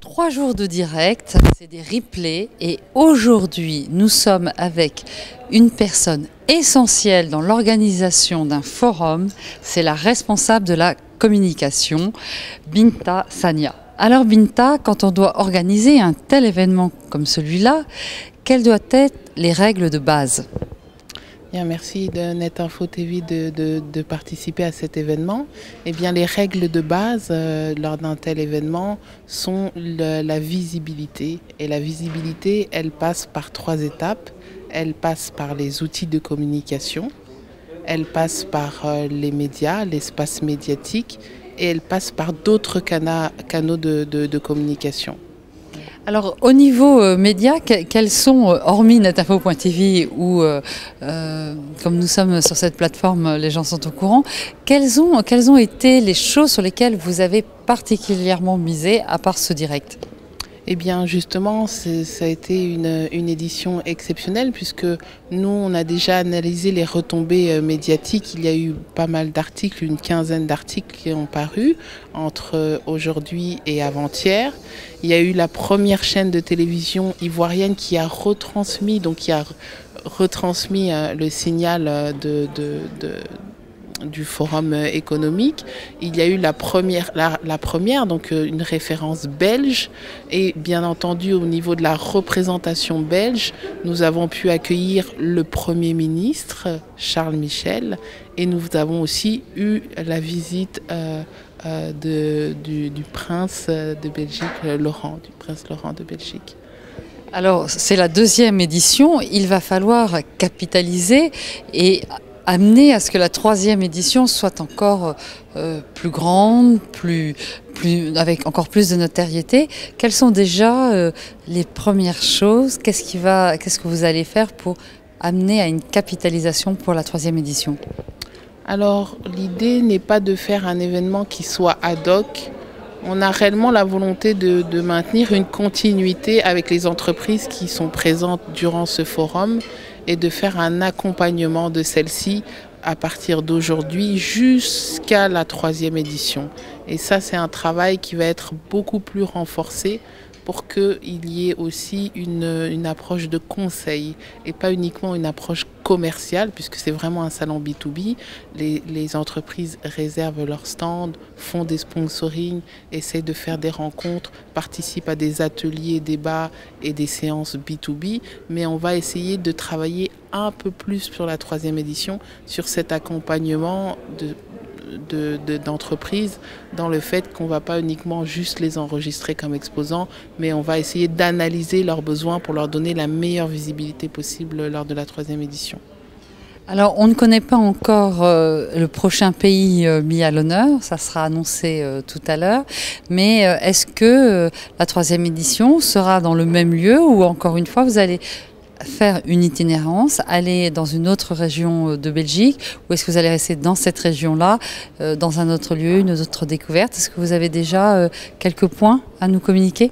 3 jours de direct, c'est des replays et aujourd'hui nous sommes avec une personne essentielle dans l'organisation d'un forum, c'est la responsable de la communication, Binta Sania. Alors Binta, quand on doit organiser un tel événement comme celui-là, quelles doivent être les règles de base ? Bien, merci de Net Info TV de participer à cet événement. Eh bien, les règles de base lors d'un tel événement sont la visibilité. Et la visibilité, elle passe par 3 étapes. Elle passe par les outils de communication, elle passe par les médias, l'espace médiatique, et elle passe par d'autres canaux de communication. Alors au niveau médias, quels sont, hormis netinfo.tv où comme nous sommes sur cette plateforme, les gens sont au courant, quelles ont été les choses sur lesquelles vous avez particulièrement misé à part ce direct ? Eh bien justement, ça a été une édition exceptionnelle puisque nous, on a déjà analysé les retombées médiatiques. Il y a eu pas mal d'articles, une quinzaine d'articles qui ont paru entre aujourd'hui et avant-hier. Il y a eu la première chaîne de télévision ivoirienne qui a retransmis, le signal du forum économique. Il y a eu la première, donc une référence belge, et bien entendu au niveau de la représentation belge, nous avons pu accueillir le Premier ministre Charles Michel, et nous avons aussi eu la visite du prince de Belgique, du prince Laurent de Belgique. Alors c'est la 2e édition, il va falloir capitaliser et amener à ce que la 3e édition soit encore plus grande, avec encore plus de notoriété. Quelles sont déjà les premières choses? Qu'est-ce que vous allez faire pour amener à une capitalisation pour la 3e édition? Alors l'idée n'est pas de faire un événement qui soit ad hoc. On a réellement la volonté de maintenir une continuité avec les entreprises qui sont présentes durant ce forum et de faire un accompagnement de celle-ci à partir d'aujourd'hui jusqu'à la 3e édition. Et ça, c'est un travail qui va être beaucoup plus renforcé pour qu'il y ait aussi une approche de conseil et pas uniquement une approche commerciale, puisque c'est vraiment un salon B2B. Les entreprises réservent leurs stands, font des sponsorings, essaient de faire des rencontres, participent à des ateliers, débats et des séances B2B, mais on va essayer de travailler un peu plus sur la 3e édition, sur cet accompagnement d'entreprises, dans le fait qu'on ne va pas uniquement juste les enregistrer comme exposants, mais on va essayer d'analyser leurs besoins pour leur donner la meilleure visibilité possible lors de la 3e édition. Alors on ne connaît pas encore le prochain pays mis à l'honneur, ça sera annoncé tout à l'heure, mais est-ce que la 3e édition sera dans le même lieu ou encore une fois vous allez faire une itinérance, aller dans une autre région de Belgique, ou est-ce que vous allez rester dans cette région-là, dans un autre lieu, une autre découverte? Est-ce que vous avez déjà quelques points à nous communiquer?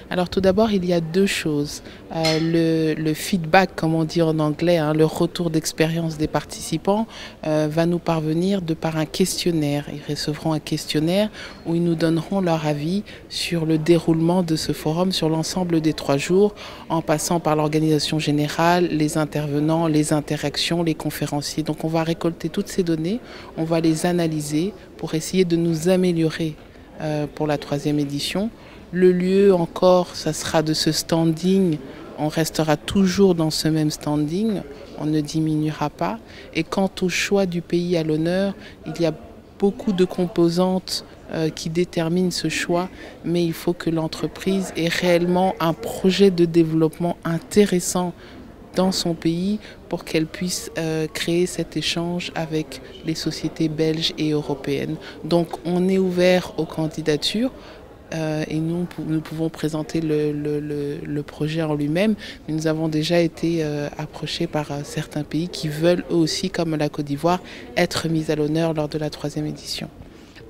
Alors tout d'abord, il y a 2 choses. Le feedback, comme on dit en anglais, le retour d'expérience des participants va nous parvenir de par un questionnaire. Ils recevront un questionnaire où ils nous donneront leur avis sur le déroulement de ce forum sur l'ensemble des 3 jours, en passant par l'organisation générale, les intervenants, les interactions, les conférenciers. Donc on va récolter toutes ces données, on va les analyser pour essayer de nous améliorer pour la 3e édition. Le lieu encore, ça sera de ce standing, on restera toujours dans ce même standing, on ne diminuera pas. Et quant au choix du pays à l'honneur, il y a beaucoup de composantes qui déterminent ce choix, mais il faut que l'entreprise ait réellement un projet de développement intéressant dans son pays pour qu'elle puisse créer cet échange avec les sociétés belges et européennes. Donc on est ouvert aux candidatures. Et nous pouvons présenter le projet en lui-même. Nous avons déjà été approchés par certains pays qui veulent eux aussi, comme la Côte d'Ivoire, être mis à l'honneur lors de la 3e édition.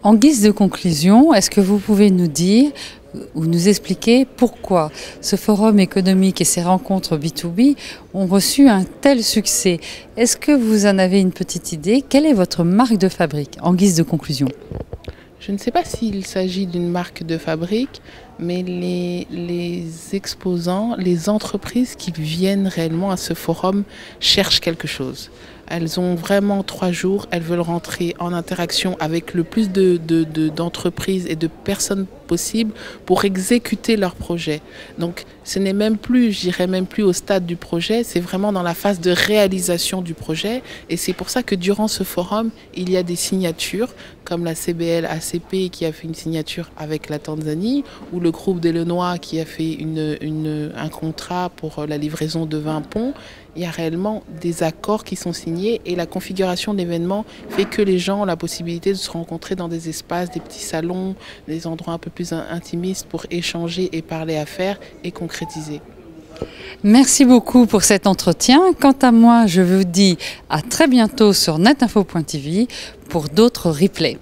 En guise de conclusion, est-ce que vous pouvez nous dire ou nous expliquer pourquoi ce forum économique et ces rencontres B2B ont reçu un tel succès? Est-ce que vous en avez une petite idée? Quelle est votre marque de fabrique en guise de conclusion? Je ne sais pas s'il s'agit d'une marque de fabrique, mais les exposants, les entreprises qui viennent réellement à ce forum cherchent quelque chose. Elles ont vraiment 3 jours, elles veulent rentrer en interaction avec le plus d'entreprises et de personnes possibles pour exécuter leur projet. Donc ce n'est même plus, je dirais même plus au stade du projet, c'est vraiment dans la phase de réalisation du projet. Et c'est pour ça que durant ce forum, il y a des signatures, comme la CBL ACP qui a fait une signature avec la Tanzanie, ou le groupe d'Elenois qui a fait un contrat pour la livraison de 20 ponts. Il y a réellement des accords qui sont signés et la configuration de l'événement fait que les gens ont la possibilité de se rencontrer dans des espaces, des petits salons, des endroits un peu plus intimistes pour échanger et parler affaires et concrétiser. Merci beaucoup pour cet entretien. Quant à moi, je vous dis à très bientôt sur netinfo.tv pour d'autres replays.